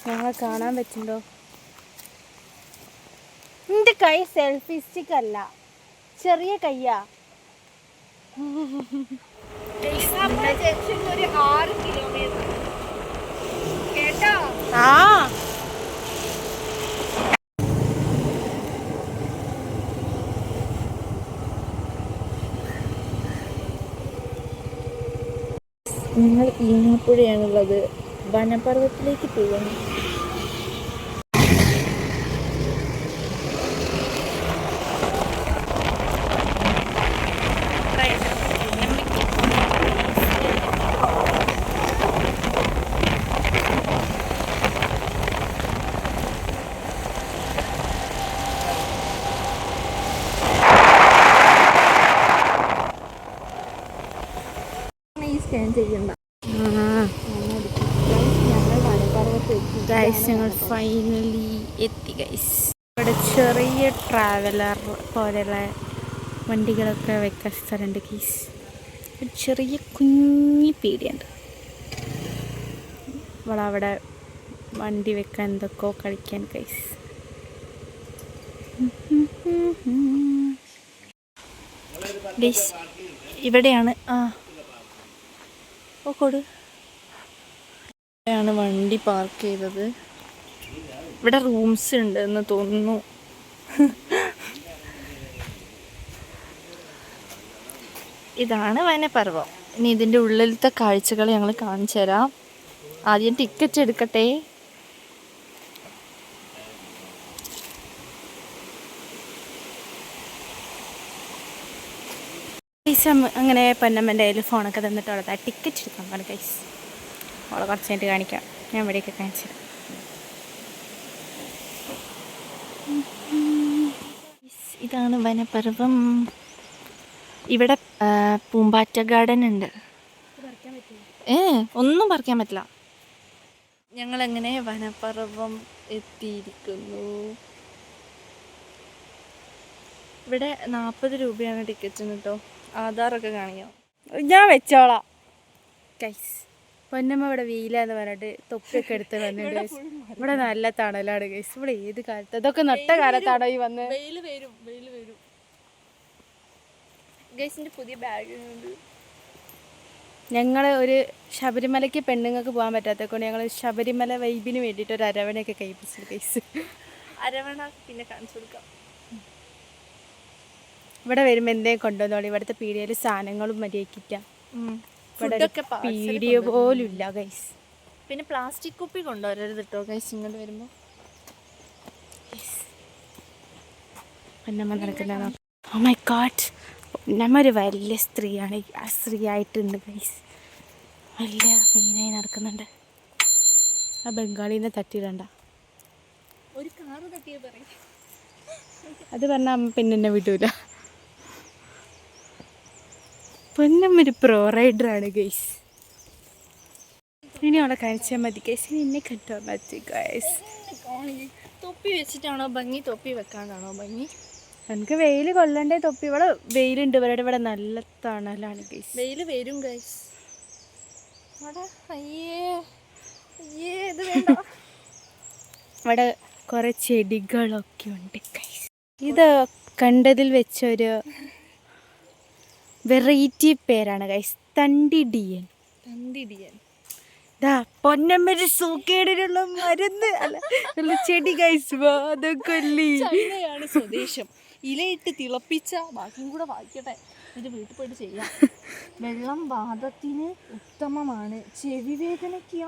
ഞങ്ങൾ കാണാൻ പറ്റുണ്ടോ? എൻ്റെ കൈ സെൽഫി സ്റ്റിക്ക് അല്ല, ചെറിയ കയ്യാ. ഒരു 6 കിലോമീറ്റർ കേട്ടോ. ആ ഞങ്ങൾ ഈങ്ങാപ്പുഴയാണുള്ളത്. വനപർവ്വത്തിലേക്ക് പോകുന്നു. ഞങ്ങൾ ഫൈനലി എത്തി ഗൈസ്. ഇവിടെ ചെറിയ ട്രാവലർ പോലെയുള്ള വണ്ടികളൊക്കെ വെക്കാൻ സ്ഥലമുണ്ട് ഗൈസ്. ഒരു ചെറിയ കുഞ്ഞി പീടിയുണ്ട്. അവിടെ വണ്ടി വെക്കാൻ എന്തൊക്കെയോ കളിക്കാൻ ഗൈസ്. ഗൈസ് ഇവിടെയാണ് ഇവിടെയാണ് വണ്ടി പാർക്ക് ചെയ്തത്. ഇവിടെ റൂംസ് ഉണ്ട് എന്ന് തോന്നുന്നു. ഇതാണ് വനപർവ്വം. ഇനി ഇതിൻ്റെ ഉള്ളിലത്തെ കാഴ്ചകൾ ഞങ്ങൾ കാണിച്ചു തരാം. ആദ്യം ടിക്കറ്റ് എടുക്കട്ടെ. പൈസ അങ്ങനെ പൊന്നമ്മൻ്റെ കയ്യിൽ ഫോണൊക്കെ തന്നിട്ട് അവളെ ടിക്കറ്റ് എടുക്കാൻ പറഞ്ഞു ഗൈസ്. അവളെ കുറച്ച് കഴിഞ്ഞിട്ട് കാണിക്കാം. ഞാൻ ഇവിടെയൊക്കെ കാണിച്ചു തരാം. ഇതാണ് വനപർവ്വം. ഇവിടെ പൂമ്പാറ്റ ഗാർഡൻ ഉണ്ട്. ഒന്നും പറിക്കാൻ പറ്റില്ല. ഞങ്ങളെങ്ങനെ വനപർവ്വം എത്തിയിരിക്കുന്നു. ഇവിടെ 40 രൂപയാണ് ടിക്കറ്റിന് കേട്ടോ. ആധാറൊക്കെ കാണിക്കാം. ഞാൻ വെച്ചോളാം ഗൈസ്. പൊന്നമ്മ ഇവിടെ വെയിലാന്ന് പറഞ്ഞിട്ട് തൊപ്പിയൊക്കെ എടുത്ത് വന്നിട്ട് ഇവിടെ നല്ല തണലാണ് ഗൈസ്. ഇവിടെ ഏത് കാലത്ത് അതൊക്കെ നട്ട കാലത്താണോ ഈ വന്ന്? വെയിൽ വരും ഗൈസിൻ്റെ പുതിയ ബാഗ് ഉണ്ട്. ഞങ്ങൾ ഒരു ശബരിമലയ്ക്ക് പെണ്ണുങ്ങൾക്ക് പോകാൻ പറ്റാത്തതുകൊണ്ട് ഞങ്ങൾ ശബരിമല വൈബിന് വേണ്ടിയിട്ട് ഒരു അരവണയൊക്കെ കഴിപ്പിച്ചു ഗൈസ്. അരവണ പിന്നെ കാണിച്ചു കൊടുക്കാം. ഇവിടെ വരുമ്പോൾ എന്തേലും കൊണ്ടുവന്നോളി. ഇവിടുത്തെ പീടികയിൽ സാധനങ്ങളും മര്യാദക്കില്ല. ഇവിടെ പീടിയ പോലും ഇല്ല ഗൈസ്. പിന്നെ പ്ലാസ്റ്റിക് കുപ്പി കൊണ്ടുവരരുത് കേട്ടോ ഗൈസ് ഇങ്ങോട്ട് വരുമ്പോൾ. പൊന്നമ്മ നടക്കുന്ന ഓ മൈ ഗോഡ്. പൊന്നമ്മ ഒരു വലിയ സ്ത്രീയാണ്. സ്ത്രീ ആയിട്ടുണ്ട് ഗൈസ്. വലിയ മീനായി നടക്കുന്നുണ്ട്. ആ ബംഗാളിനെ തട്ടിയിടണ്ട. ഒരു കാറ് തട്ടിയ പറയും. അത് പറഞ്ഞാൽ അമ്മ പിന്നെ എന്നെ വിടൂല. പൊന്നമ്മ ഒരു പ്രോ റൈഡറാണ് ഗൈസ്. ഇനി അവളെ കാണിച്ചാൽ മതി ഗൈസ്. ഇനി എന്നെ കണ്ടാൽ മതി ഗൈസ്. തൊപ്പി വെച്ചിട്ടാണോ ഭംഗി? തൊപ്പി വെക്കാനാണോ ഭംഗി? എനിക്ക് വെയിൽ കൊള്ളണ്ടേ തൊപ്പി. ഇവിടെ വെയിലുണ്ട്. ഇവിടെ നല്ല തണലാണ് ഗൈസ്. വെയിൽ വരും ഗൈസ്. ഇവിടെ കുറെ ചെടികളൊക്കെ ഉണ്ട് ഗൈസ്. ഇത് കണ്ടതിൽ വെച്ചൊരു വെറൈറ്റി പേരാണ് ഗൈസ്. തണ്ടിടിയൻ. പൊന്നമ്മര് സൂക്കേടിനുള്ള മരുന്ന് അല്ല ചെടി ഗൈസ്. വാദക്കൊല്ലി ചൈനയാണ് സ്വദേശം. ഇലയിട്ട് തിളപ്പിച്ച ബാക്കിയും കൂടെ വായിക്കട്ടെ. ഇത് വീട്ടിൽ പോയിട്ട് ചെയ്യാം. വെള്ളം വാദത്തിന് ഉത്തമമാണ്. ചെവി വേദനയ്ക്ക്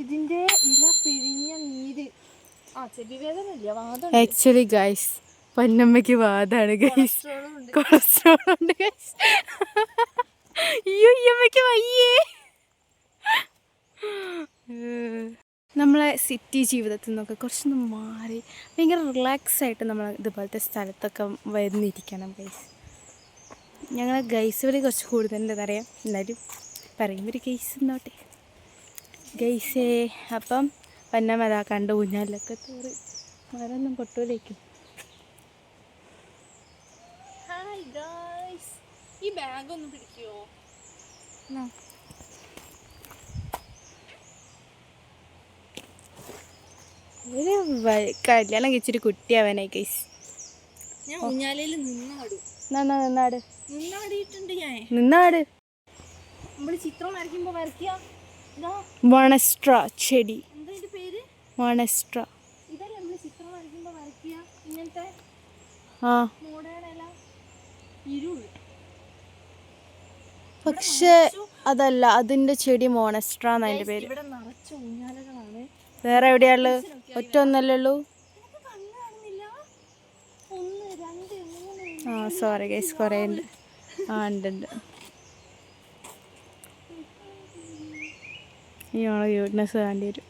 ഇതിൻ്റെ ഇല പിഴിഞ്ഞ നീര്. ചെവി വേദന ഇല്ല, വാദം. ആക്ച്വലി ഗൈസ് പൊന്നമ്മയ്ക്ക് വാദാണ് ഗൈസ്. കൊളസ്ട്രോൾ ഉണ്ട് ഗൈസ്. അയ്യോ അമ്മയ്ക്ക് വയ്യേ. നമ്മളെ സിറ്റി ജീവിതത്തിൽ നിന്നൊക്കെ കുറച്ചൊന്ന് മാറി ഭയങ്കര റിലാക്സ് ആയിട്ട് നമ്മൾ ഇതുപോലത്തെ സ്ഥലത്തൊക്കെ വന്നിരിക്കണം ഗൈസ്. ഞങ്ങൾ ഗൈസ് വഴി കുറച്ച് കൂടുതലുണ്ടെന്നറിയാം. എന്നാലും പറയുമ്പോൾ ഒരു ഗൈസ് എന്നോട്ടെ ഗൈസേ. അപ്പം പൊന്നമ്മ അതാ കണ്ട് ഊഞ്ഞാലൊക്കെ തോറി മരൊന്നും പൊട്ടൂലേക്കും. Hi guys. ഈ ബാഗ് ഒന്ന് പിടിക്കുമോ? ഒരു കല്യാണം കഴിച്ചൊരു കുട്ടിയാവാനായി ഗൈസ്. ഞാൻ ഊഞ്ഞാലയിൽ നിന്നാടും. നിന്നാട് നിന്നാടിയിട്ടുണ്ട് ഞാൻ. നിന്നാട്. നമ്മള് ചിത്രം വരയ്ക്കുമ്പോ വരയ്ക്കുക. മോണസ്ട്ര ചെടി. എന്താ ഇതിന്റെ പേര്? മോണസ്ട്ര. ഇതല്ലേ നമ്മള് ചിത്രം വരയ്ക്കുമ്പോ വരയ്ക്കുക. ഇങ്ങനത്തെ മൂടേടല ഇരുൾ. പക്ഷെ അതല്ല, അതിന്റെ ചെടി മോണസ്ട്ര എന്നതിന്റെ പേര്. ഇവിടെ നിറച്ച ഊഞ്ഞാലകളാണ്. വേറെ എവിടെയാള്? ഒറ്റ ഒന്നല്ലേ ഉള്ളൂ. സോറി ഗൈസ്, കുറേ ഉണ്ട്. ഉണ്ട്. ഇയാളെ ക്യൂട്ട്നെസ് വേണ്ടി വരും,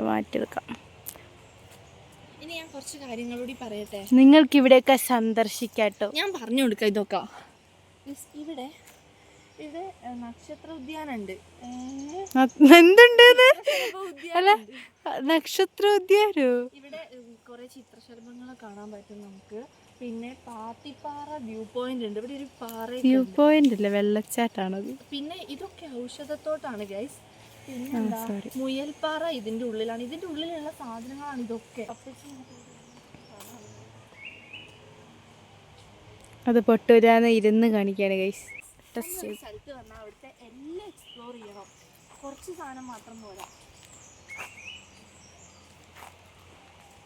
മാറ്റിയെടുക്കാം. ഇനി ഞാൻ കുറച്ച് കാര്യങ്ങളൂടി പറയട്ടെ. നിങ്ങൾക്ക് ഇവിടെയൊക്കെ സന്ദർശിക്കാട്ടോ. ഞാൻ പറഞ്ഞു കൊടുക്കാം ഇതൊക്കെ. ഇവിടെ ഇവിടെ നക്ഷത്ര ഉദ്യാനുണ്ട്. എന്തുണ്ട്? അല്ല, നക്ഷത്ര ഉദ്യാനോ? ഇവിടെ കുറെ ചിത്രശലഭങ്ങളെ കാണാൻ പറ്റും നമുക്ക്. പിന്നെ പാത്തിപ്പാറ വ്യൂ പോയിന്റ് ഉണ്ട്. ഇവിടെ ഒരു പാറ വ്യൂ പോയിന്റ് അല്ലേ, വെള്ളച്ചാട്ടാണത്. പിന്നെ ഇതൊക്കെ ഔഷധത്തോട്ടാണ് ഗൈസ്. പിന്നെ എന്താ, മുയൽപ്പാറ ഇതിന്റെ ഉള്ളിലാണ്. ഇതിന്റെ ഉള്ളിലുള്ള സാധനങ്ങളാണ് ഇതൊക്കെ. അത് പൊട്ടൂരാന്ന് ഇരുന്ന് കാണിക്കാണ് ഗൈസ്. സ്ഥലത്ത് വന്നാൽ അവിടുത്തെ എല്ലാം എക്സ്പ്ലോർ ചെയ്യണം. കുറച്ച് സാധനം മാത്രം പോരാ.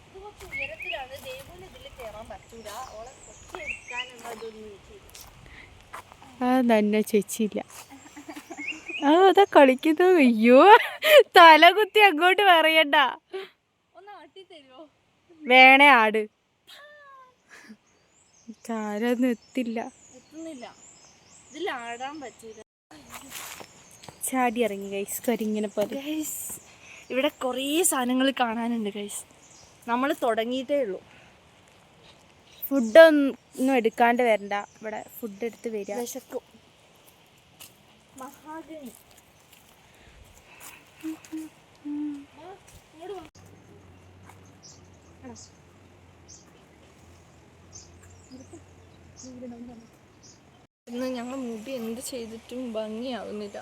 ഇത് കുറച്ച് ഉയരത്തിലാണ്. ദേവുവിന് ഇതിൽ കയറാൻ പറ്റൂല. ഓളെ കൊച്ചി എടുക്കാനുള്ള ഇതൊന്നും തന്നെ ചേച്ചിയില്ല. അതാ കളിക്കുന്നു. അയ്യോ, തല കുത്തി അങ്ങോട്ട് പറയണ്ട. ഒന്ന് ആട്ടി തരുമോ? വേണേ ആട്. താരൊന്നും എത്തുന്നില്ല. ഇതിൽ ആടാൻ പറ്റൂല. ചാടി ഇറങ്ങി ഗൈസ്, കരിങ്ങനെ പോലെ. ഗൈസ് ഇവിടെ കുറേ സാധനങ്ങൾ കാണാനുണ്ട് ഗൈസ്. നമ്മൾ തുടങ്ങിയിട്ടേ ഉള്ളൂ. ഫുഡൊന്നും എടുക്കാണ്ട് വരണ്ട, ഇവിടെ ഫുഡ് എടുത്ത് വരിക. വിശക്കും. മഹാഗണി. ഇന്ന് ഞങ്ങൾ മുടി എന്ത് ചെയ്തിട്ടും ഭംഗിയാവുന്നില്ല.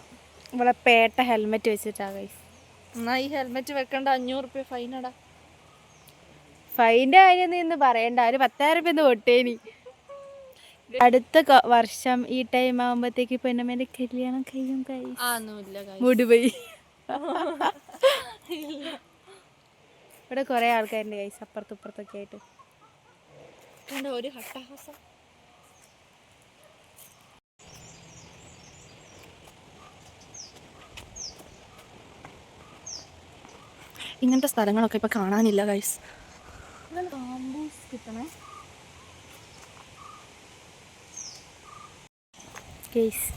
ഇവിടെ പേട്ട ഹെൽമെറ്റ് വെച്ചിട്ടാ ഗൈസ്. എന്നാ ഈ ഹെൽമെറ്റ് വെക്കണ്ട, 500 രൂപ ഫൈനടാ. ഫൈൻ്റെ കാര്യം നീ പറയണ്ട, ഒരു 10,000 രൂപ പൊട്ടേനി. അടുത്ത വർഷം ഈ ടൈം ആകുമ്പോഴത്തേക്ക് പെണ്ണമ്മേന്റെ കല്യാണം കഴിയും ഗൈസ്. മൂട് പോയി. ഇവിടെ കുറെ ആൾക്കാരുണ്ട് ഗൈസ്, അപ്പുറത്തും ഇപ്പുറത്തൊക്കെ ആയിട്ട്. ഒരു ഹട്ടഹാസം. ഇങ്ങനത്തെ സ്ഥലങ്ങളൊക്കെ ഇപ്പൊ കാണാനില്ല ഗൈസ്. കിട്ടണേ ഗൈസ്.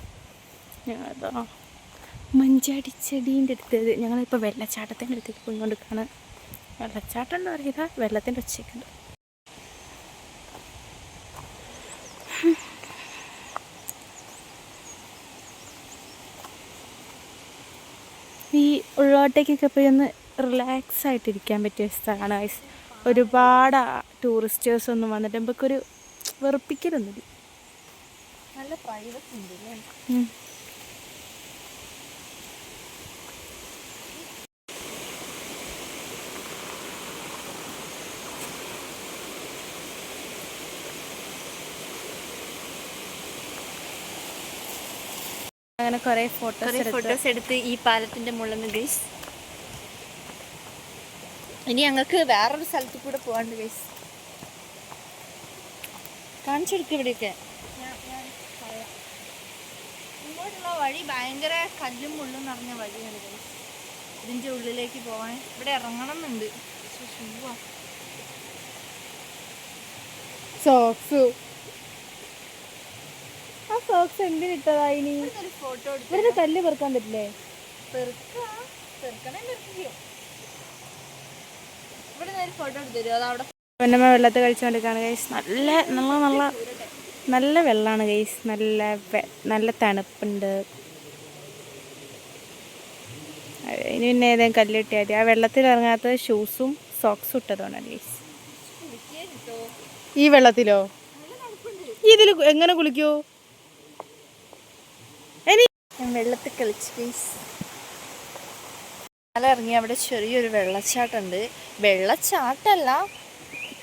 ഞങ്ങളതാ മഞ്ചാടിച്ചെടീൻ്റെ അടുത്തത്. ഞങ്ങളിപ്പോൾ വെള്ളച്ചാട്ടത്തിൻ്റെ അടുത്തേക്ക് പോയിക്കൊണ്ടിരിക്കുകയാണ്. വെള്ളച്ചാട്ടം എന്താ പറയുക, വെള്ളത്തിൻ്റെ ഒച്ചയ്ക്കുണ്ട്. ഈ ഉള്ളോട്ടേക്കൊക്കെ പോയി ഒന്ന് റിലാക്സ് ആയിട്ടിരിക്കാൻ പറ്റിയ സ്ഥലമാണ് ഗൈസ്. ഒരുപാട് ടൂറിസ്റ്റേഴ്സ് ഒന്നും വന്നിട്ട് നമുക്കൊരു വെറുപ്പിക്കലൊന്നുമില്ല. നല്ല പ്രൈവസി ഉണ്ട് അല്ലേ? അങ്ങനെ കുറേ ഫോട്ടോസ് എടുത്ത് ഈ പാലത്തിന്റെ മുകളിൽ നിന്ന് ഗൈസ്. ഇനി ഞങ്ങൾക്ക് വേറൊരു സ്ഥലത്ത് കൂടെ പോകാണ്ട് ഗൈസ്. കാണിച്ചെടുക്കുക ഇവിടെയൊക്കെ. ഇങ്ങോട്ടുള്ള വഴി ഭയങ്കര കല്ലും മുള്ളും നിറഞ്ഞ വഴിയാണ് ഗൈസ്. ഇതിൻ്റെ ഉള്ളിലേക്ക് പോകാൻ ഇവിടെ ഇറങ്ങണം എന്നുണ്ട്. സോക്സ് എന്തിനിട്ടതാ ഇനി? ഫോട്ടോ ഇവിടുത്തെ കല്ല് പെറുക്കാൻ പറ്റില്ലേ? ഫോട്ടോ എടുത്തു തരുമോ? അതവിടെ പൊന്നമ്മ വെള്ളത്തിൽ കളിച്ചുകൊണ്ടിരിക്കുകയാണ് ഗൈസ്. നല്ല നല്ല നല്ല നല്ല വെള്ളമാണ് ഗൈസ്. നല്ല തണുപ്പുണ്ട്. ഇനി പിന്നെ ഏതെങ്കിലും കല്ല് കിട്ടിയാൽ മതി. ആ വെള്ളത്തിൽ ഇറങ്ങാത്ത ഷൂസും സോക്സും ഇട്ടതുകൊണ്ടാണ് ഗൈസ്. ഈ വെള്ളത്തിലോ? ഇതിൽ എങ്ങനെ കുളിക്കോ? ഞാൻ വെള്ളത്തിൽ കളിച്ചു ഗൈസ്. മല ഇറങ്ങി അവിടെ ചെറിയൊരു വെള്ളച്ചാട്ടമുണ്ട്. വെള്ളച്ചാട്ടമല്ല,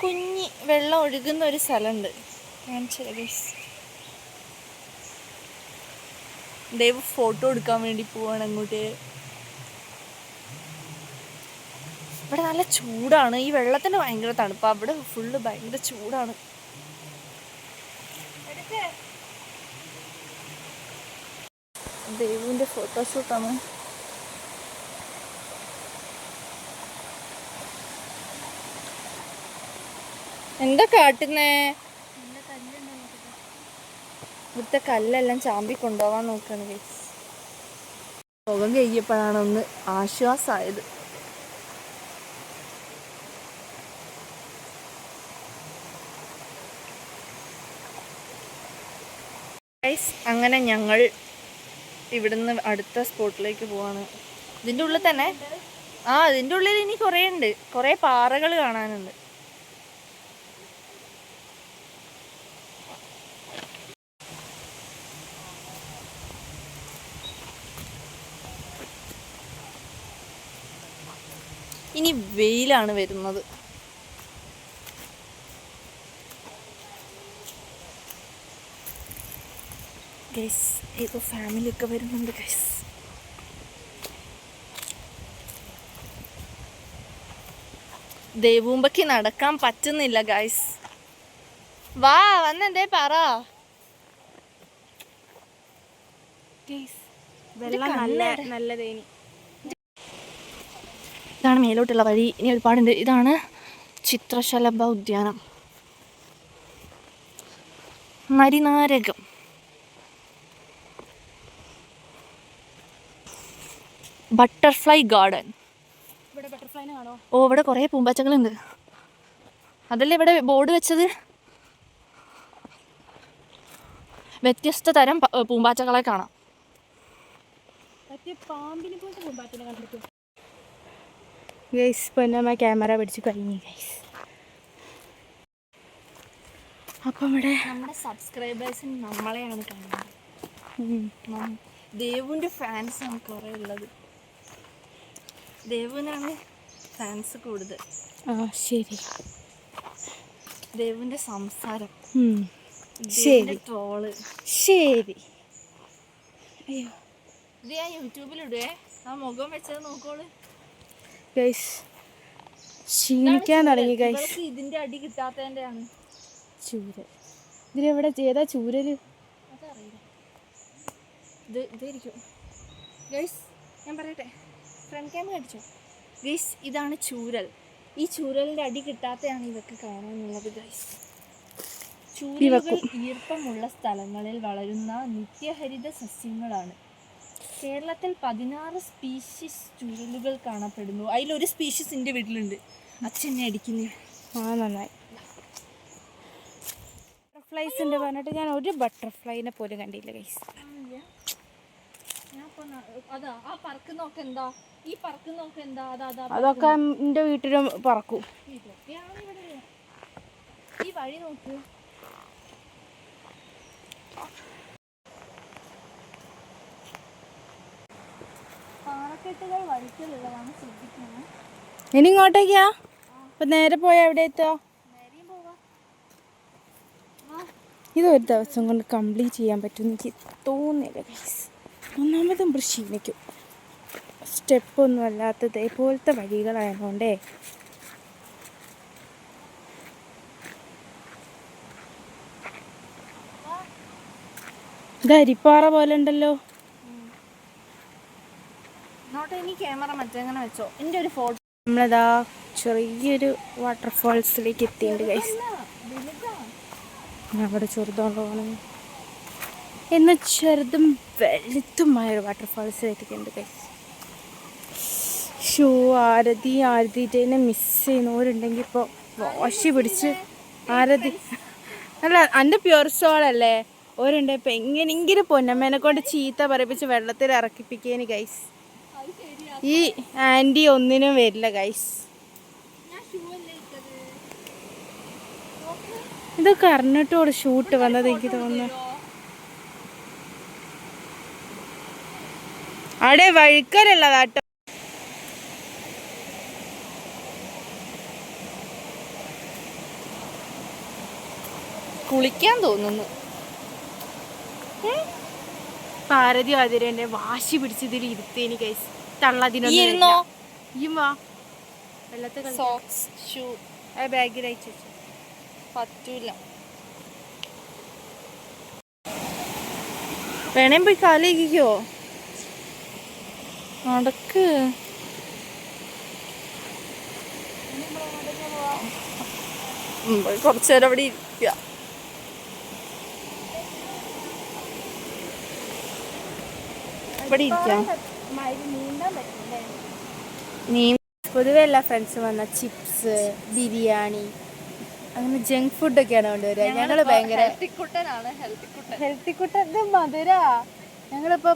കുഞ്ഞി വെള്ളം ഒഴുകുന്ന ഒരു സ്ഥലമുണ്ട്. ദേവ് ഫോട്ടോ എടുക്കാൻ വേണ്ടി പോവാണ് അങ്ങോട്ട്. ഇവിടെ നല്ല ചൂടാണ്. ഈ വെള്ളത്തിന് ഭയങ്കര തണുപ്പാണ്. അവിടെ ഫുള്ള് ഭയങ്കര ചൂടാണ്. ദേവുവിൻ്റെ ഫോട്ടോഷൂട്ടാണ്. എന്താ കാട്ടുന്നേ? ഇവിടുത്തെ കല്ലെല്ലാം ചാമ്പി കൊണ്ടുപോകാൻ നോക്കാണ് ഗൈസ്. മുഖം കഴിയപ്പോഴാണ് ഒന്ന് ആശ്വാസമായത്. ഗൈസ് അങ്ങനെ ഞങ്ങൾ ഇവിടുന്ന് അടുത്ത സ്പോട്ടിലേക്ക് പോവാണ്. ഇതിൻ്റെ ഉള്ളിൽ തന്നെ ഇതിൻ്റെ ഉള്ളിൽ ഇനി കുറേ ഉണ്ട്. കുറേ പാറകൾ കാണാനുണ്ട്. ഇനി വെയിലാണ് വരുന്നത്. ഗൈസ് ഏതോ ഫാമിലിയൊക്കെ വരുന്നുണ്ട് ഗൈസ്. ദേവൂമ്പക്ക് നടക്കാൻ പറ്റുന്നില്ല ഗൈസ്. വാ വന്നെന്തേ പറ. ഇതാണ് മേലോട്ടുള്ള വഴി. ഇനി ഒരുപാടുണ്ട്. ഇതാണ് ചിത്രശലഭ ഉദ്യാനം, നരിനാരകം. Butterfly garden. ഓ ഇവിടെ കുറേ പൂമ്പാറ്റകളുണ്ട്. അതല്ലേ ഇവിടെ ബോർഡ് വെച്ചത്. വ്യത്യസ്ത തരം പൂമ്പാറ്റകളെ കാണാം. ഗൈസ് പൊന്നമ്മ ക്യാമറ പിടിച്ച് കഴിഞ്ഞു ഗൈസ്. അപ്പം ഇവിടെ നമ്മുടെ സബ്സ്ക്രൈബേഴ്സിന് നമ്മളെയാണ് കാണുന്നത്. ദേവുവിൻ്റെ ഫാൻസാണ് കുറേ ഉള്ളത്. ദേവുവിനാണ് ഫാൻസ് കൂടുതൽ. ശരി. ദേവുവിൻ്റെ സംസാരം, ശരി ട്രോള്. ശരി. അയ്യോ ഇത് ഞാൻ യൂട്യൂബിലിടുവേ. ആ മുഖം വെച്ചത് നോക്കോളൂ ഗൈസ്. ക്ഷീണിക്കാൻ തുടങ്ങി ഗൈസ്. ഇതിന്റെ അടി കിട്ടാത്തതിൻ്റെയാണ്. ചൂരൽ ഇതിലെവിടെ ഏതാ ചൂരല്? അതറിയില്ല. ഇതായിരിക്കും ഗൈസ്. ഞാൻ പറയട്ടെ, ഫ്രണ്ട് ക്യാമറ അടിച്ചോ ഗൈസ്. ഇതാണ് ചൂരൽ. ഈ ചൂരലിൻ്റെ അടി കിട്ടാത്തതാണ് ഇതൊക്കെ കാണാനുള്ളത് ഗൈസ്. ചൂരലുകൾ ഈർപ്പമുള്ള സ്ഥലങ്ങളിൽ വളരുന്ന നിത്യഹരിത സസ്യങ്ങളാണ്. കേരളത്തിൽ 16 സ്പീഷീസ് ചൂരലുകൾ കാണപ്പെടുന്നു. അതിലൊരു സ്പീഷീസ് എൻ്റെ വീട്ടിലുണ്ട്. അച്ഛനെ അടിക്കുന്നേ. നന്നായി. ബട്ടർഫ്ലൈസ് ഉണ്ട് പറഞ്ഞിട്ട് ഞാൻ ഒരു ബട്ടർഫ്ലൈനെ പോലും കണ്ടില്ല ഗൈസ്. അതാ ആ പറക്കുന്നൊക്കെ എന്താ, ഈ പറക്കുന്നൊക്കെ എന്താ. അതൊക്കെ എൻ്റെ വീട്ടിലും പറക്കും. ഇതൊക്കെയാണ് ഇവിടെ. ഈ വഴി നോക്ക്. പാറക്കെട്ടുകൾ വഴിക്കലുള്ളതാണ്, ശ്രദ്ധിക്കണം. ഇനി ഇങ്ങോട്ടേക്കാ? അപ്പൊ നേരെ പോയാ എവിടെ എത്തുക? ഇതൊരു ദിവസം കൊണ്ട് കംപ്ലീറ്റ് ചെയ്യാൻ പറ്റുമെന്ന് എനിക്ക് തോന്നില്ല ഗൈസ്. ഒന്നാമത് നമ്മൾ ക്ഷീണിക്കും. സ്റ്റെപ്പൊന്നും അല്ലാത്ത ഇതേപോലത്തെ വഴികളായതുകൊണ്ടേ. ഇത് അരിപ്പാറ പോലെ ഉണ്ടല്ലോ. ക്യാമറ മറ്റെങ്ങനെ വെച്ചോ. എൻ്റെ ഒരു ഫോട്ടോ. നമ്മളതാ ചെറിയൊരു വാട്ടർഫാൾസിലേക്ക് എത്തിയിട്ടുണ്ട് ഗൈസ്. അവിടെ ചെറുതുകൊണ്ടാണ് എന്നാൽ ചെറുതും വലുതുമായൊരു വാട്ടർഫാൾസിലെത്തിയിട്ടുണ്ട് ഗൈസ്. ആരതിനെ മിസ് ചെയ്യുന്നവരുണ്ടെങ്കിൽ ഇപ്പോൾ വാശി പിടിച്ച് ആരതി അല്ല എൻ്റെ പ്യുർ സോളല്ലേ ഓരുണ്ട്. ഇപ്പം എങ്ങനെയെങ്കിലും പൊന്നമ്മേനെ കൊണ്ട് ചീത്ത പറയിപ്പിച്ച് വെള്ളത്തിൽ ഇറക്കിപ്പിക്കേന് ഗൈസ്. ഈ ആൻറ്റി ഒന്നിനും വരില്ല ഗൈസ്. ഇതൊക്കെ അറിഞ്ഞിട്ടോട് ഷൂട്ട് വന്നത് എനിക്ക് തോന്നുന്നു. അവിടെ വഴുക്കലുള്ളതാട്ടോ. കുളിക്കാൻ തോന്നുന്നു. പാരതി അതിരെ വാശി പിടിച്ചതിൽ ഇരുത്തേനി ഗൈസ്. ഇരുന്നോ? വെള്ളത്തിൽ സോക്സ് ഷൂ ബാഗിൽ അയച്ചു പറ്റൂല. വേണേ പോയി കാലിക്കോ നടക്ക്. കുറച്ചേരം അവിടെ ഇരിക്കുക. ഇവിടെ ഇരിക്കാം. പൊതുവെ എല്ലാ ഫ്രണ്ട്സും വന്ന ചിപ്സ്, ബിരിയാണി, അങ്ങനെ ജങ്ക് ഫുഡൊക്കെയാണ് കൊണ്ടുവരിക. ഞങ്ങള് ഭയങ്കര ഹെൽത്തി കുട്ടൻ മധുര. ഞങ്ങളിപ്പോ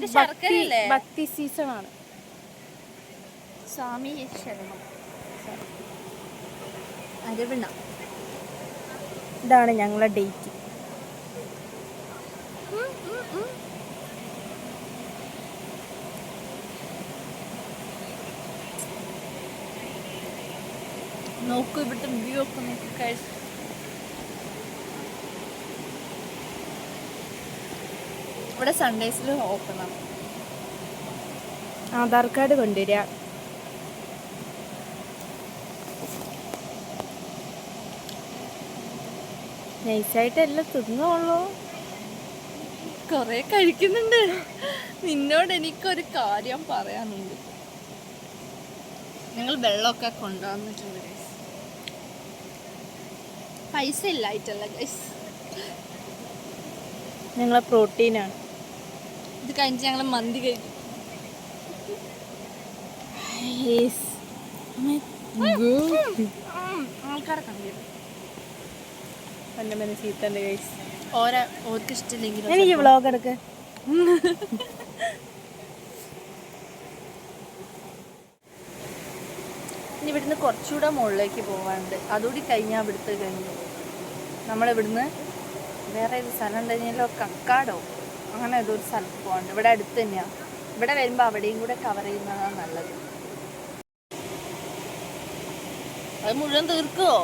ഭക്തി സീസണാണ്. സ്വാമി ശരണം. അരവിണ. ഇതാണ് ഞങ്ങളെ ഡേറ്റ്. നോക്കൂ ഇവിടുത്തെ വ്യൂ ഒക്കെ നോക്കി കഴിച്ചു. ഇവിടെ സൺഡേസിൽ ഓപ്പണാണ്. ആധാർ കാർഡ് കൊണ്ടുവരിക. നൈസായിട്ട് എല്ലാം തിന്നുള്ളൂ. കൊറേ കഴിക്കുന്നുണ്ട്. നിന്നോട് എനിക്കൊരു കാര്യം പറയാനുണ്ട്. ഞങ്ങൾ വെള്ളമൊക്കെ കൊണ്ടുവന്നിട്ടുണ്ട് ഗൈസ്. പൈസ ഇല്ലായിട്ടല്ല ഗൈസ്, ഞങ്ങളെ പ്രോട്ടീനാണ്. ഇത് കഴിഞ്ഞ് ഞങ്ങൾ മന്തി കഴിക്കും. ആൾക്കാരെ കണ്ടില്ല. ചീത്തണ്ട് ഗൈസ്. ഓർക്ക് ഇഷ്ടമില്ലെങ്കിലും എനിക്ക് വ്ളോഗ് എടുക്ക്. ഇനി ഇവിടുന്ന് കുറച്ചുകൂടെ മുകളിലേക്ക് പോകാനുണ്ട്. അതുകൂടി കഴിഞ്ഞാൽ ഇവിടുത്തെ കഴിഞ്ഞു. നമ്മളിവിടുന്ന് വേറെ ഏത് സ്ഥലം ഉണ്ടെങ്കിലോ കക്കാടോ അങ്ങനെ ഏതൊരു സ്ഥലത്ത് പോകാനുണ്ട്. ഇവിടെ അടുത്ത് തന്നെയാണ്. ഇവിടെ വരുമ്പോൾ അവിടെയും കൂടെ കവർ ചെയ്യുന്നതാണ് നല്ലത്. അത് മുഴുവൻ തീർക്കുമോ?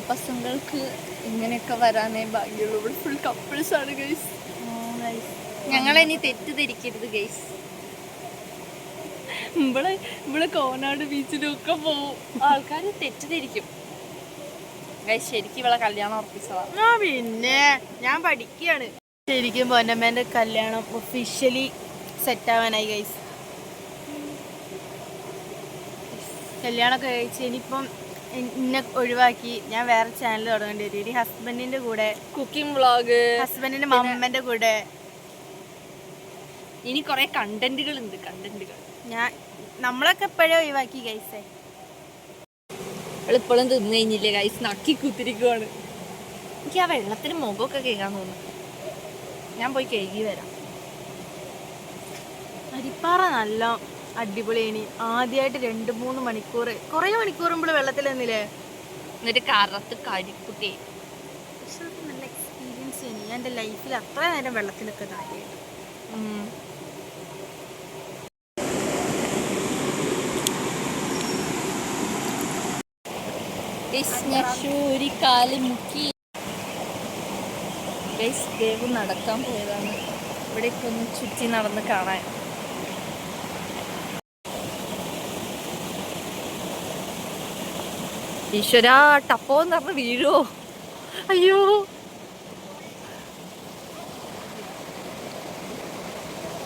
പസങ്ങൾക്ക് ഇങ്ങനെയൊക്കെ വരാനേ ഭാഗ്യമുള്ളൂ. ഇവിടെ ഫുൾ കപ്പിൾസ് ആണ് ഗൈസ്. ഞങ്ങളെനി തെറ്റിദ്ധരിക്കരുത് ഗൈസ്. ഇവിടെ കോനാട് ബീച്ചിലൊക്കെ പോവും. ആൾക്കാർ തെറ്റിദ്ധരിക്കും ഗൈസ്. ശരിക്കും ഇവിടെ കല്യാണം ഉറപ്പിച്ചതാ. പിന്നെ ഞാൻ പഠിക്കുകയാണ്. ശരിക്കും പൊന്നമ്മേന്റെ കല്യാണം ഒഫീഷ്യലി സെറ്റ് ആവാനായി ഗൈസ്. കല്യാണമൊക്കെ കഴിച്ച് ഇനിയിപ്പം എന്നെ ഒഴിവാക്കി ഞാൻ വേറെ ചാനൽ തുടങ്ങേണ്ടി വരും. ഇനി ഹസ്ബൻഡിന്റെ കൂടെ കുക്കിംഗ് വ്ളോഗ്, ഹസ്ബൻഡിന്റെ മമ്മന്റെ കൂടെ ഇനി കുറെ കണ്ടന്റുകൾ ഉണ്ട്. നമ്മളൊക്കെ എപ്പോഴും ഒഴിവാക്കി ഗൈസേ. ഇപ്പോഴും തിന്നു കഴിഞ്ഞില്ലേ ഗൈസ്? നക്കി കുത്തിരിക്കുവാണ്. എനിക്ക് ആ വെള്ളത്തിന് മുഖമൊക്കെ കഴുകാൻ തോന്നുന്നു. ഞാൻ പോയി കഴുകി വരാം. അരിപ്പാറ നല്ല അടിപൊളിയാണ്. ആദ്യമായിട്ട് 2-3 മണിക്കൂർ കുറേ മണിക്കൂർ മുമ്പ് വെള്ളത്തിൽ നിന്നില്ലേ. എന്നിട്ട് കറുത്ത് കരിക്കുട്ടി. പക്ഷെ അത് നല്ല എക്സ്പീരിയൻസ് ആണ്. ഞാൻ എൻ്റെ ലൈഫിൽ അത്ര നേരം വെള്ളത്തിലൊക്കെ കാര്യമായിട്ട്. ദേവ് നടക്കാൻ പോയതാണ്. ഇവിടേക്ക് ഒന്ന് ചുറ്റി നടന്ന് കാണാൻ. ഈശ്വരാ, ടപ്പോന്ന് പറഞ്ഞ് വീഴുവോ? അയ്യോ,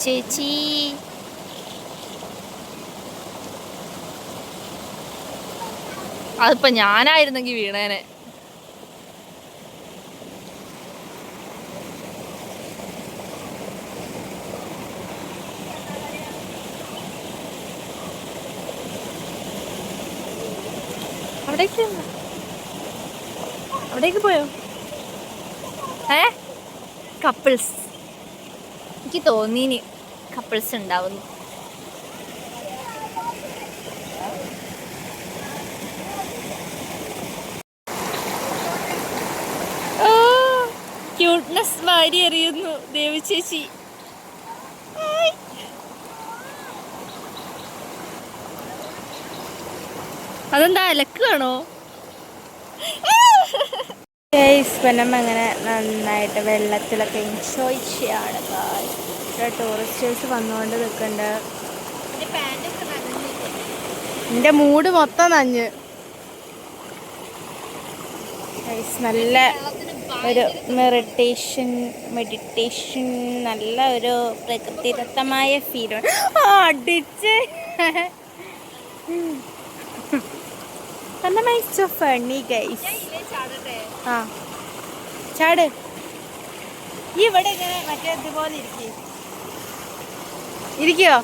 ചേച്ചി അതിപ്പോ ഞാനായിരുന്നെങ്കിൽ വീണേനെ. അവിടേക്ക് പോയോ? കപ്പിൾസ്. എനിക്ക് തോന്നിനി കപ്പിൾസ് ഉണ്ടാവുന്നു. ക്യൂട്ട്നെസ് വാരി എറിയുന്നു ദേവി ചേച്ചി. അതെന്താ അലക്കാണോ? പൊന്നമ്മ അങ്ങനെ നന്നായിട്ട് വെള്ളത്തിലൊക്കെ എൻജോയ് ചെയ്യാണ്. ഇവിടെ ടൂറിസ്റ്റേഴ്സ് വന്നുകൊണ്ട് നിൽക്കുന്നുണ്ട്. എൻ്റെ മൂഡ് മൊത്തം നഞ്ഞ്. നല്ല ഒരു മെഡിറ്റേഷൻ നല്ല ഒരു പ്രകൃതിദത്തമായ ഫീലാണ്. അടിച്ച് സോ ഫണ്ണി ഗൈസ്. ആ ചാട്. ഈ ഇവിടെ ഇങ്ങനെ മറ്റേ ഇതുപോലെ ഇരിക്കോ?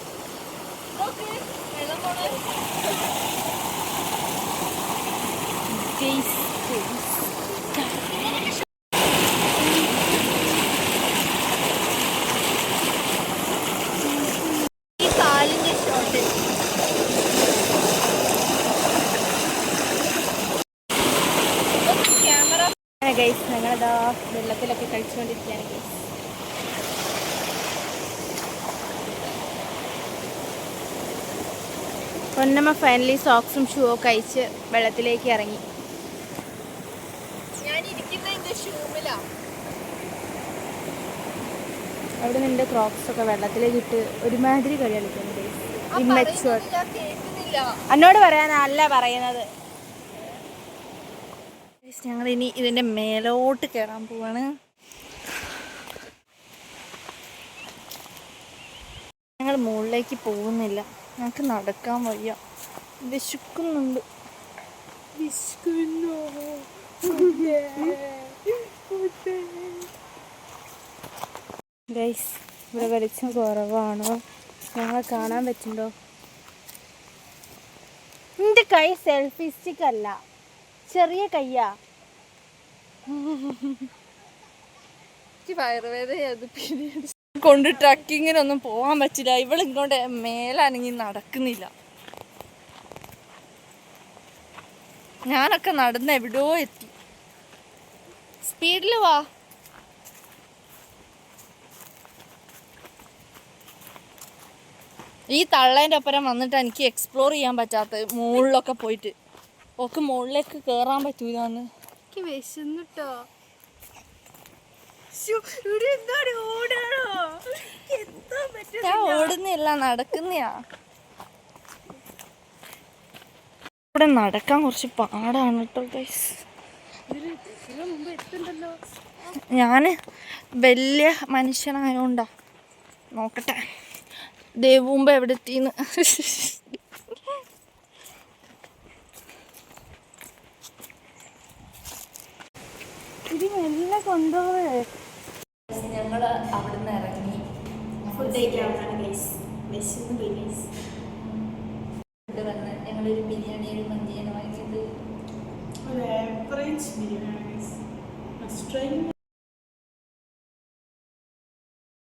ഗൈസ് ഞങ്ങളിതാ വെള്ളത്തിലൊക്കെ കളിച്ചുകൊണ്ടിരിക്കുകയാണ് ഗൈസ്. പൊന്നമ്മ ഫൈനലി സോക്സും ഷൂ ഒക്കെ അയച്ച് വെള്ളത്തിലേക്ക് ഇറങ്ങി. അവിടെ നിന്റെ ക്രോക്സ് ഒക്കെ വെള്ളത്തിലേക്ക് ഇട്ട് ഒരുമാതിരി കളി കളിക്കുന്നു ഗൈസ്. ഇമ്മച്ചുവർ എന്നോട് പറയാനല്ല പറയുന്നത്. ഞങ്ങൾ ഇനി ഇതിന്റെ മേലോട്ട് കയറാൻ പോവാണ്. ഞങ്ങൾ മുകളിലേക്ക് പോകുന്നില്ല, ഞങ്ങൾക്ക് നടക്കാൻ വയ്യ, വിശക്കുന്നുണ്ട്. ഗൈസ് ഇവിടെ വെളിച്ചം കുറവാണോ? ഞങ്ങളെ കാണാൻ പറ്റുന്നുണ്ടോ? എൻ്റെ കൈ സെൽഫി സ്റ്റിക്ക് അല്ല, ചെറിയ കയ്യാ. കൊണ്ട് ട്രക്കിങ്ങിനൊന്നും പോകാൻ പറ്റില്ല. ഇവളിങ്ങോട്ട് മേലാണെങ്കിൽ നടക്കുന്നില്ല. ഞാനൊക്കെ നടന്ന് എവിടെയോ എത്തി. സ്പീഡിൽ വാ. ഈ തള്ളേൻ്റെ ഒപ്പരം വന്നിട്ട് എനിക്ക് എക്സ്പ്ലോർ ചെയ്യാൻ പറ്റാത്ത മുകളിലൊക്കെ പോയിട്ട് ഒക്കെ മുകളിലേക്ക് കയറാൻ പറ്റൂലെന്ന് എനിക്ക് വിശന്നിട്ടോ. ഞാൻ ഓടുന്നില്ല, നടക്കുന്നയാ. ഇവിടെ നടക്കാൻ കുറച്ച് പാടാണ് കേട്ടോ ഗൈസ്. ഞാൻ വലിയ മനുഷ്യനായോണ്ടാ. നോക്കട്ടെ ദേവുമ്പോ എവിടെ എത്തിന്ന്. ഇത് മെല്ലെ കൊണ്ടുപോവേ. ഞങ്ങൾ അവിടെ നിന്ന് ഇറങ്ങി ഫുഡ് കഴിക്കാനാണ് ഫുഡ് വന്ന് ഞങ്ങളൊരു ബിരിയാണി ഒരു മന്തിയാണ് വാങ്ങിച്ചത്. ഒരു ആവറേജ് ബിരിയാണി.